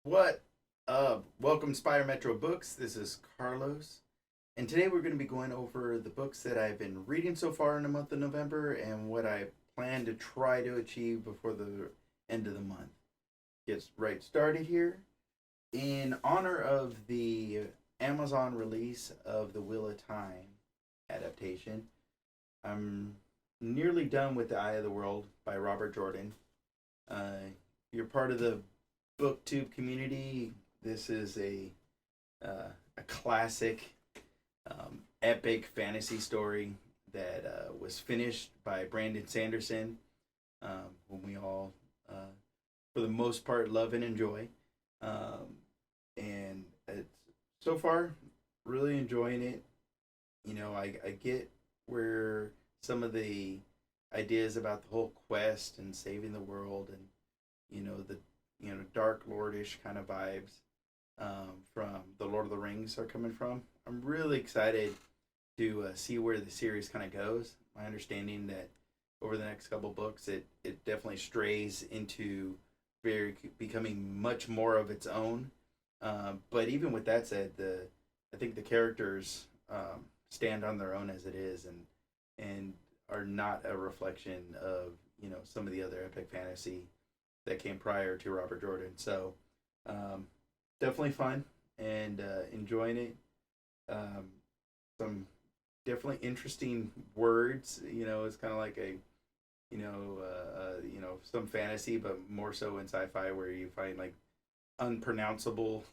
What up? Welcome to Spire Metro Books. This is Carlos. And today we're going to be going over the books that I've been reading so far in the month of November and what I plan to try to achieve before the end of the month. Get right started here. In honor of the Amazon release of the Wheel of Time adaptation, I'm nearly done with The Eye of the World by Robert Jordan. If you're part of the booktube community, this is a classic, epic fantasy story that was finished by Brandon Sanderson, whom we all, for the most part, love and enjoy. And it's so far really enjoying it. I get where some of the ideas about the whole quest and saving the world and the dark lordish kind of vibes from the Lord of the Rings are coming from. I'm really excited to see where the series kind of goes. My understanding that over the next couple books, it definitely strays into very becoming much more of its own. But even with that said, I think the characters stand on their own as it is, and are not a reflection of some of the other epic fantasy that came prior to Robert Jordan. So definitely fun and enjoying it. Some definitely interesting words. It's kind of like a some fantasy, but more so in sci-fi where you find like unpronounceable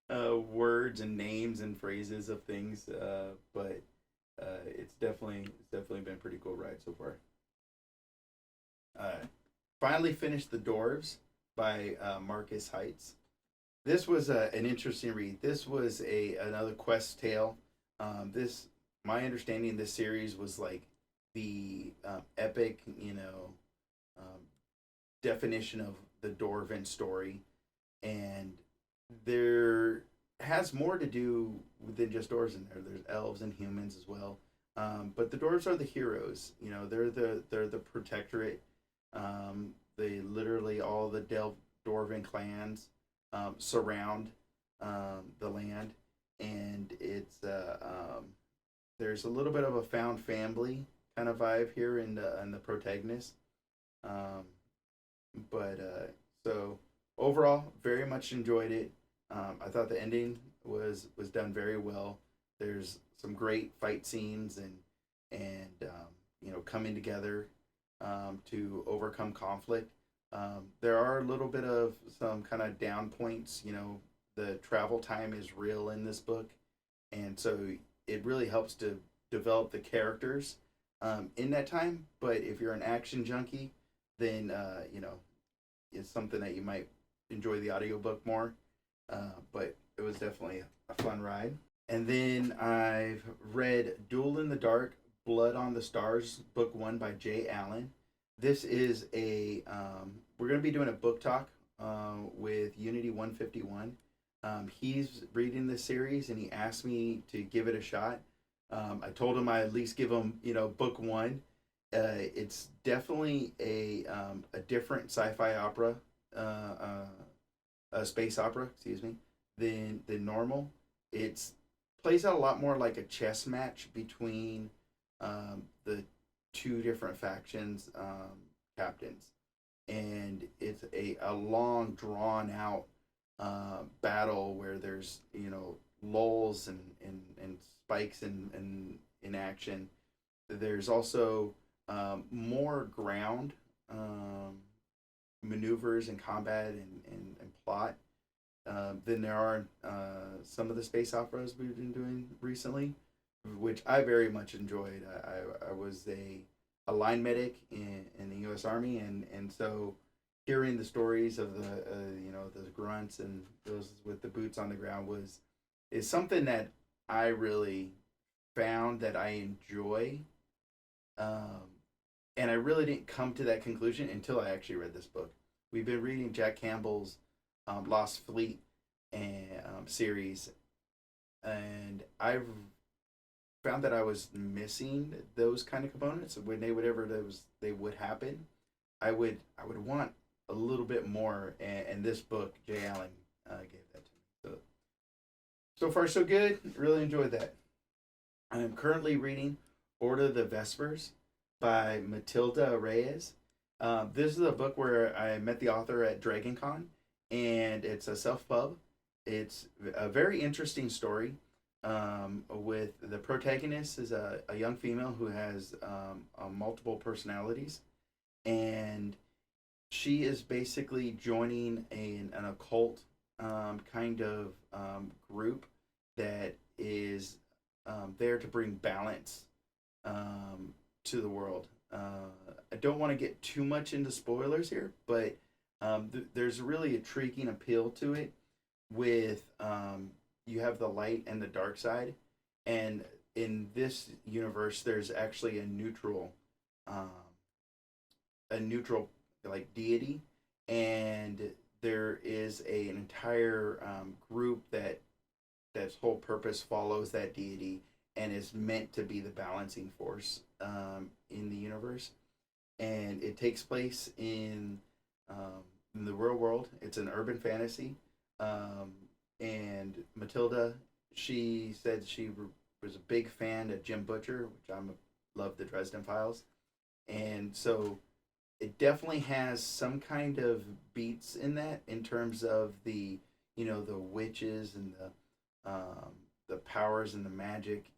words and names and phrases of things. But it's definitely been a pretty cool ride so far. Finally finished The Dwarves by Marcus Heights. This was an interesting read. This was another quest tale. This, my understanding, this series was like the epic, um, definition of the dwarven story, and there has more to do than just dwarves in there. There's elves and humans as well. But the dwarves are the heroes. They're the protectorate. They literally all the dwarven clans surround the land, and there's a little bit of a found family kind of vibe here in the protagonist. Um, but overall, very much enjoyed it. I thought the ending was done very well. There's some great fight scenes and coming together to overcome conflict. There are a little bit of some kind of down points. The travel time is real in this book, and so it really helps to develop the characters in that time. But if you're an action junkie, then it's something that you might enjoy the audiobook more. But it was definitely a fun ride. And then I've read Duel in the Dark, Blood on the Stars, Book One by Jay Allen. This is we're going to be doing a book talk with Unity 151. He's reading this series and he asked me to give it a shot. I told him I at least give him, book one. It's definitely a different sci-fi opera, a space opera, excuse me, than normal. It's plays out a lot more like a chess match between the two different factions captains, and it's a long drawn out battle where there's lulls and spikes in action. There's also more ground maneuvers and combat and plot than there are some of the space operas we've been doing recently, which I very much enjoyed. I was a line medic in the U.S. Army, and so hearing the stories of the grunts and those with the boots on the ground is something that I really found that I enjoy. And I really didn't come to that conclusion until I actually read this book. We've been reading Jack Campbell's Lost Fleet and series, and I've found that I was missing those kind of components. Whenever they would happen, I would want a little bit more. And this book, Jay Allen gave that to me. So far so good. Really enjoyed that. I am currently reading Order the Vespers by Matilda Reyes. This is a book where I met the author at DragonCon, and it's a self pub. It's a very interesting story. With the protagonist is a young female who has multiple personalities, and she is basically joining an occult kind of group that is there to bring balance to the world. I don't want to get too much into spoilers here, but there's really a intriguing appeal to it. With you have the light and the dark side, and in this universe, there's actually um, a neutral like deity, and there is an entire group that's whole purpose follows that deity and is meant to be the balancing force in the universe. And it takes place in the real world. It's an urban fantasy. Um, and Matilda, she said was a big fan of Jim Butcher, which love the Dresden Files. And so it definitely has some kind of beats in that in terms of the witches and the powers and the magic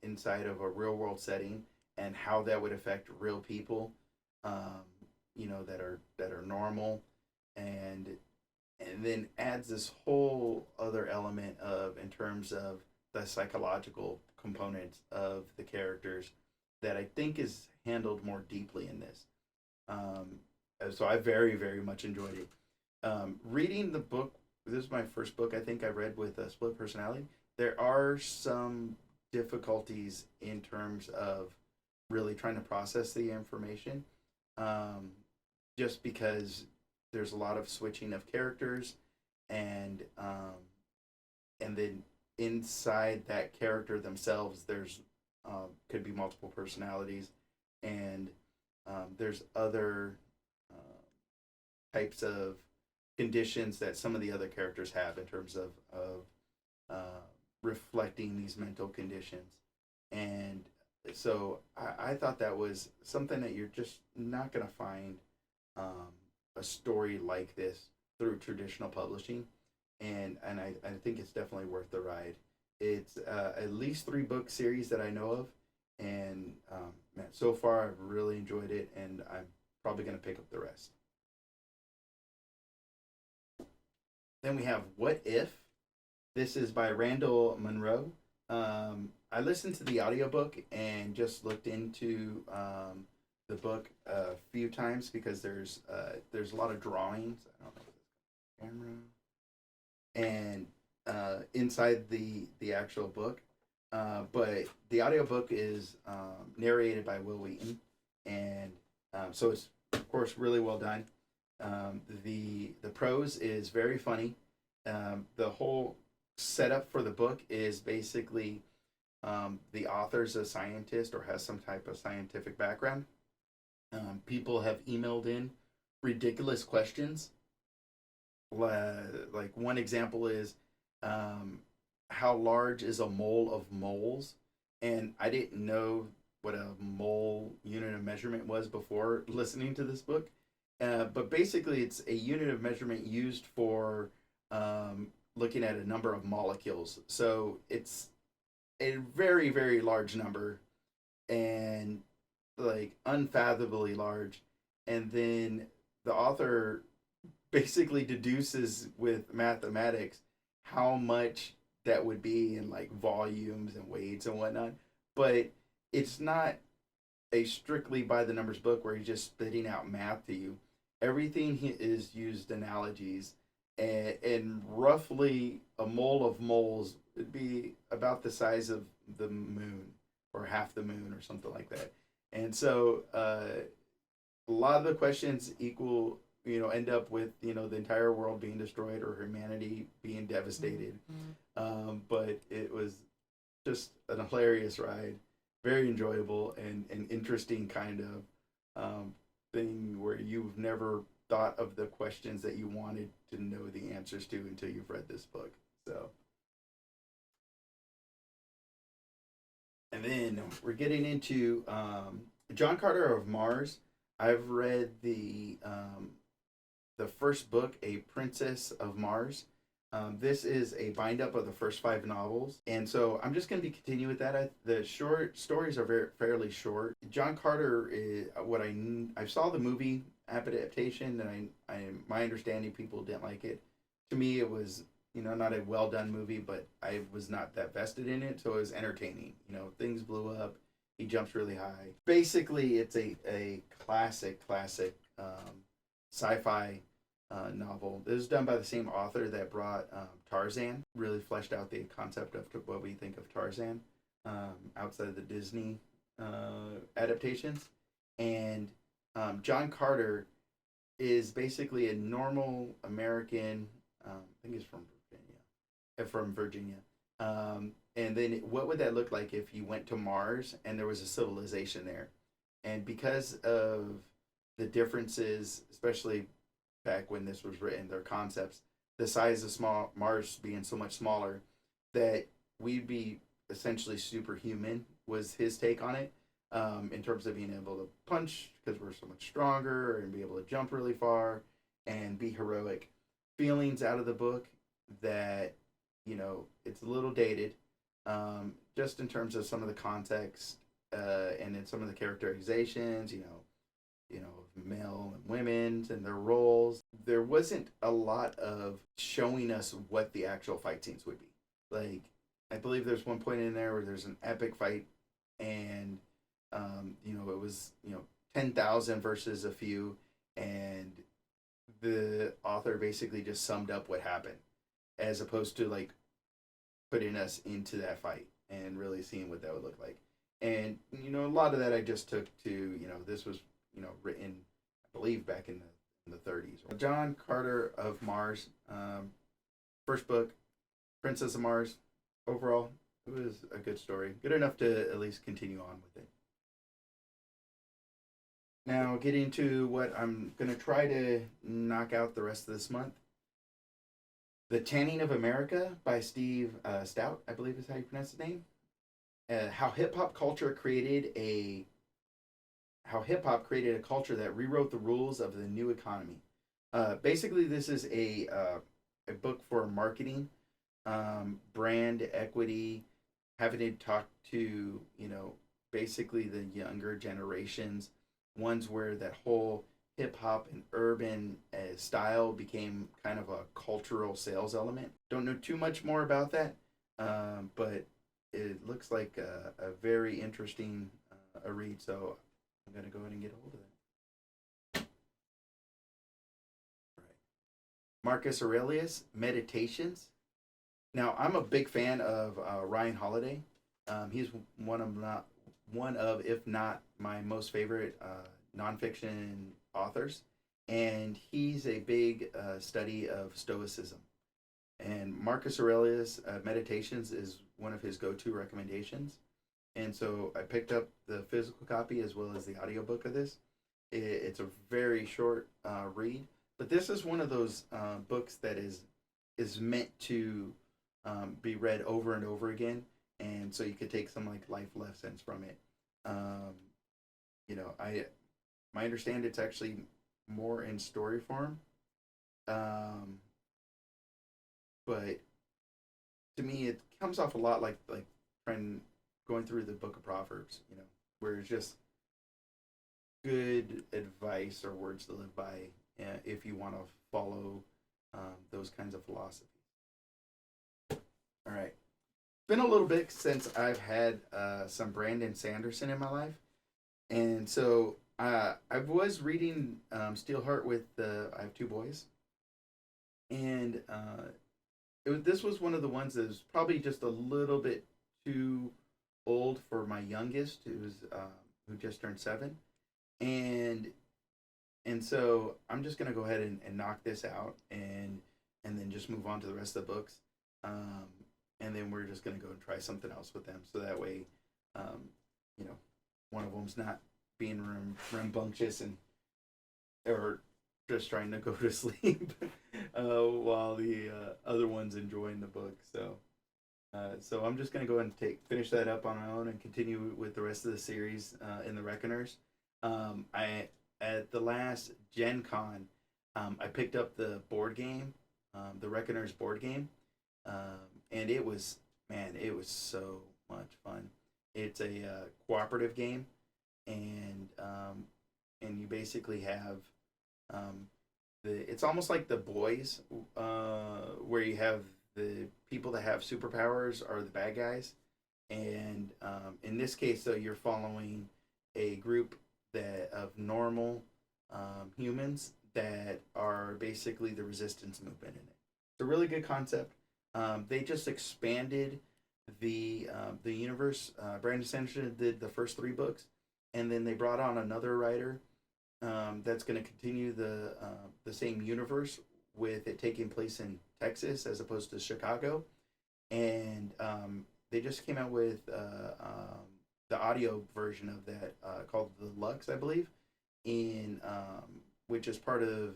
inside of a real world setting, and how that would affect real people, that are normal, and then adds this whole other element of in terms of the psychological components of the characters that I think is handled more deeply in this. Um, so I very, very much enjoyed it. Reading the book, this is my first book I think I read with a split personality. There are some difficulties in terms of really trying to process the information, um, just because there's a lot of switching of characters, and then inside that character themselves, there's could be multiple personalities, and there's other types of conditions that some of the other characters have in terms of uh, reflecting these mental conditions. And so I thought that was something that you're just not going to find um, a story like this through traditional publishing. And I think it's definitely worth the ride. It's at least 3 book series that I know of, and man, so far I've really enjoyed it, and I'm probably going to pick up the rest. Then we have What If. This is by Randall Munroe. I listened to the audiobook and just looked into the book a few times because there's a lot of drawings. I don't know if it's camera and inside the actual book. But the audiobook is narrated by Will Wheaton, and so it's of course really well done. The prose is very funny. The whole setup for the book is basically the author's a scientist or has some type of scientific background. People have emailed in ridiculous questions. Like one example is, how large is a mole of moles? And I didn't know what a mole unit of measurement was before listening to this book. But basically, it's a unit of measurement used for looking at a number of molecules. So it's a very, very large number, and like unfathomably large. And then the author basically deduces with mathematics how much that would be in like volumes and weights and whatnot. But it's not a strictly by the numbers book where he's just spitting out math to you. Everything is used analogies, and roughly a mole of moles would be about the size of the moon or half the moon or something like that. And so a lot of the questions equal, end up with, the entire world being destroyed or humanity being devastated. But it was just an hilarious ride, very enjoyable, and an interesting kind of thing where you've never thought of the questions that you wanted to know the answers to until you've read this book. So, and then we're getting into John Carter of Mars. I've read the first book, A Princess of Mars. This is a bind up of the first 5 novels, and so I'm just going to be continuing with that. The short stories are fairly short. John Carter is what I saw the movie adaptation, and my understanding people didn't like it. To me, it was not a well done movie, but I was not that vested in it, so it was entertaining. Things blew up. He jumps really high. Basically, it's a classic sci-fi novel. This is done by the same author that brought Tarzan. Really fleshed out the concept of what we think of Tarzan outside of the Disney adaptations. And John Carter is basically a normal American. I think he's from Virginia. And then what would that look like if you went to Mars and there was a civilization there? And because of the differences, especially back when this was written, their concepts, the size of Mars being so much smaller, that we'd be essentially superhuman was his take on it, in terms of being able to punch because we're so much stronger and be able to jump really far and be heroic. Feelings out of the book that it's a little dated, just in terms of some of the context, and in some of the characterizations, male and women and their roles. There wasn't a lot of showing us what the actual fight scenes would be. Like, I believe there's one point in there where there's an epic fight, and it was 10,000 versus a few, and the author basically just summed up what happened, as opposed to like putting us into that fight and really seeing what that would look like. And a lot of that I just took to this was written, I believe, back in the 30s. John Carter of Mars, first book, Princess of Mars. Overall, it was a good story, good enough to at least continue on with it. Now, getting to what I'm going to try to knock out the rest of this month. The Tanning of America by Steve Stout, I believe is how you pronounce his name. How hip hop created a culture that rewrote the rules of the new economy. Basically, this is a book for marketing, brand equity, having to talk to basically the younger generations, ones where that whole hip hop and urban style became kind of a cultural sales element. Don't know too much more about that, but it looks like a very interesting a read. So I'm gonna go ahead and get a hold of that. All right. Marcus Aurelius Meditations. Now I'm a big fan of Ryan Holiday. He's one of, if not my most favorite nonfiction authors, and he's a big study of Stoicism. And Marcus Aurelius Meditations is one of his go-to recommendations. And so I picked up the physical copy as well as the audiobook of this. It's a very short read, but this is one of those books that is meant to be read over and over again, and so you could take some like life lessons from it. My understand it's actually more in story form, but to me it comes off a lot like going through the book of Proverbs, where it's just good advice or words to live by if you want to follow those kinds of philosophies. All right. Been a little bit since I've had some Brandon Sanderson in my life. And so I was reading Steelheart with I have two boys. And this was one of the ones that was probably just a little bit too old for my youngest, who just turned 7. And so I'm just gonna go ahead and knock this out and then just move on to the rest of the books. And then we're just gonna go and try something else with them, so that way, one of them's not being rambunctious or just trying to go to sleep while the other one's enjoying the book. So I'm just gonna go and finish that up on my own and continue with the rest of the series in the Reckoners. I At the last Gen Con, I picked up the board game, the Reckoners board game, and it was so much fun. It's a cooperative game, and you basically have um, it's almost like the boys, where you have the people that have superpowers are the bad guys, and in this case, though, you're following a group of normal humans that are basically the resistance movement in it. It's a really good concept. They just expanded the universe. Brandon Sanderson did the first three books, and then they brought on another writer that's going to continue the same universe with it taking place in Texas as opposed to Chicago, and they just came out with the audio version of that called the Lux, I believe, in which is part of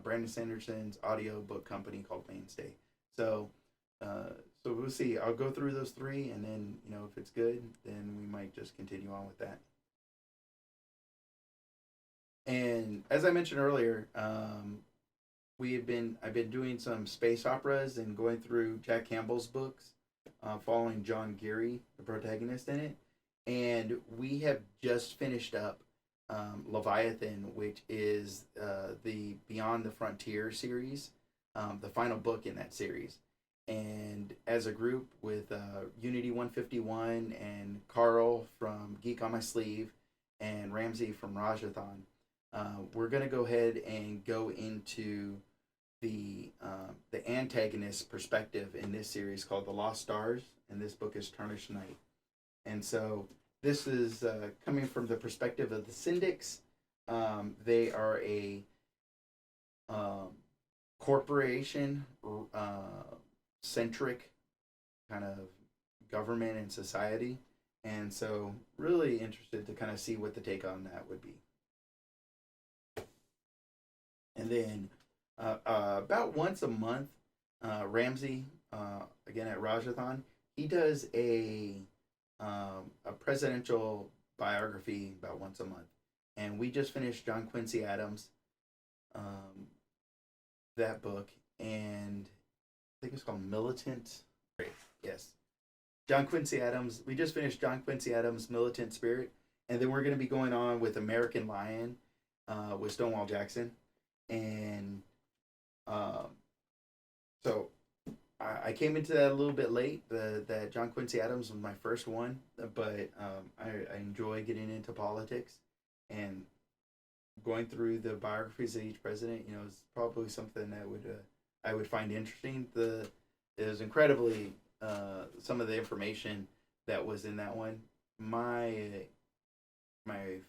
Brandon Sanderson's audio book company called Mainstay. So so we'll see. I'll go through those three, and then if it's good, then we might just continue on with that. And as I mentioned earlier, I've been doing some space operas and going through Jack Campbell's books, following John Geary, the protagonist in it, and we have just finished up Leviathan, which is the Beyond the Frontier series, the final book in that series. And as a group with Unity 151 and Carl from Geek on My Sleeve and Ramsey from Rajathon, we're gonna go ahead and go into the antagonist perspective in this series called The Lost Stars, and this book is Tarnished Night. And so this is coming from the perspective of the Syndics. They are a um, corporation centric kind of government and society, and so really interested to kind of see what the take on that would be. And then about once a month, Ramsey, again at Rajathon, he does a presidential biography about once a month, and we just finished John Quincy Adams, um, that book, and I think it's called Militant. Yes, John Quincy Adams. We just finished John Quincy Adams' Militant Spirit, and then we're going to be going on with American Lion, with Stonewall Jackson, and um, so I came into that a little bit late. That John Quincy Adams was my first one, but I enjoy getting into politics and going through the biographies of each president. Is probably something that I would find interesting. It was incredibly some of the information that was in that one. My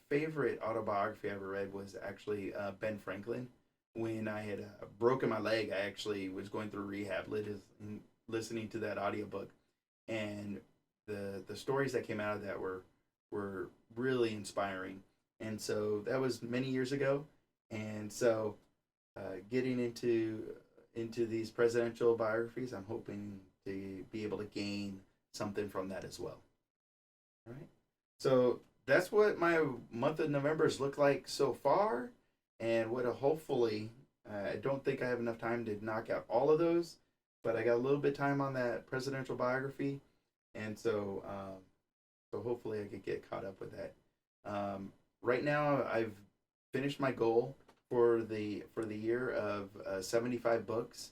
favorite autobiography I ever read was actually Ben Franklin. When I had broken my leg, I actually was going through rehab, listening to that audiobook, and the stories that came out of that were really inspiring. And so that was many years ago, and so getting into these presidential biographies, I'm hoping to be able to gain something from that as well. All right. So that's what my month of November's look like so far, and what hopefully, I don't think I have enough time to knock out all of those, but I got a little bit of time on that presidential biography, and so hopefully I could get caught up with that. Right now, I've finished my goal for the year of 75 books,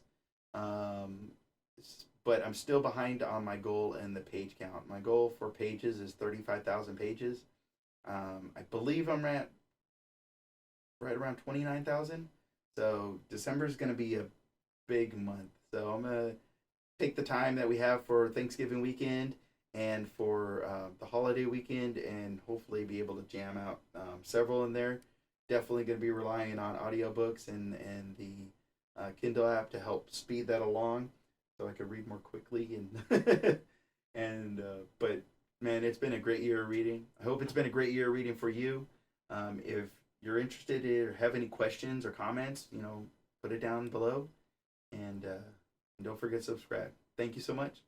um, but I'm still behind on my goal in the page count. My goal for pages is 35,000 pages. I believe I'm at right around 29,000. So December is going to be a big month. So I'm going to take the time that we have for Thanksgiving weekend and for the holiday weekend, and hopefully be able to jam out several in there. Definitely going to be relying on audiobooks and the Kindle app to help speed that along so I could read more quickly. And but man, it's been a great year of reading. I hope it's been a great year of reading for you. If you're interested in or have any questions or comments, put it down below. And don't forget to subscribe. Thank you so much.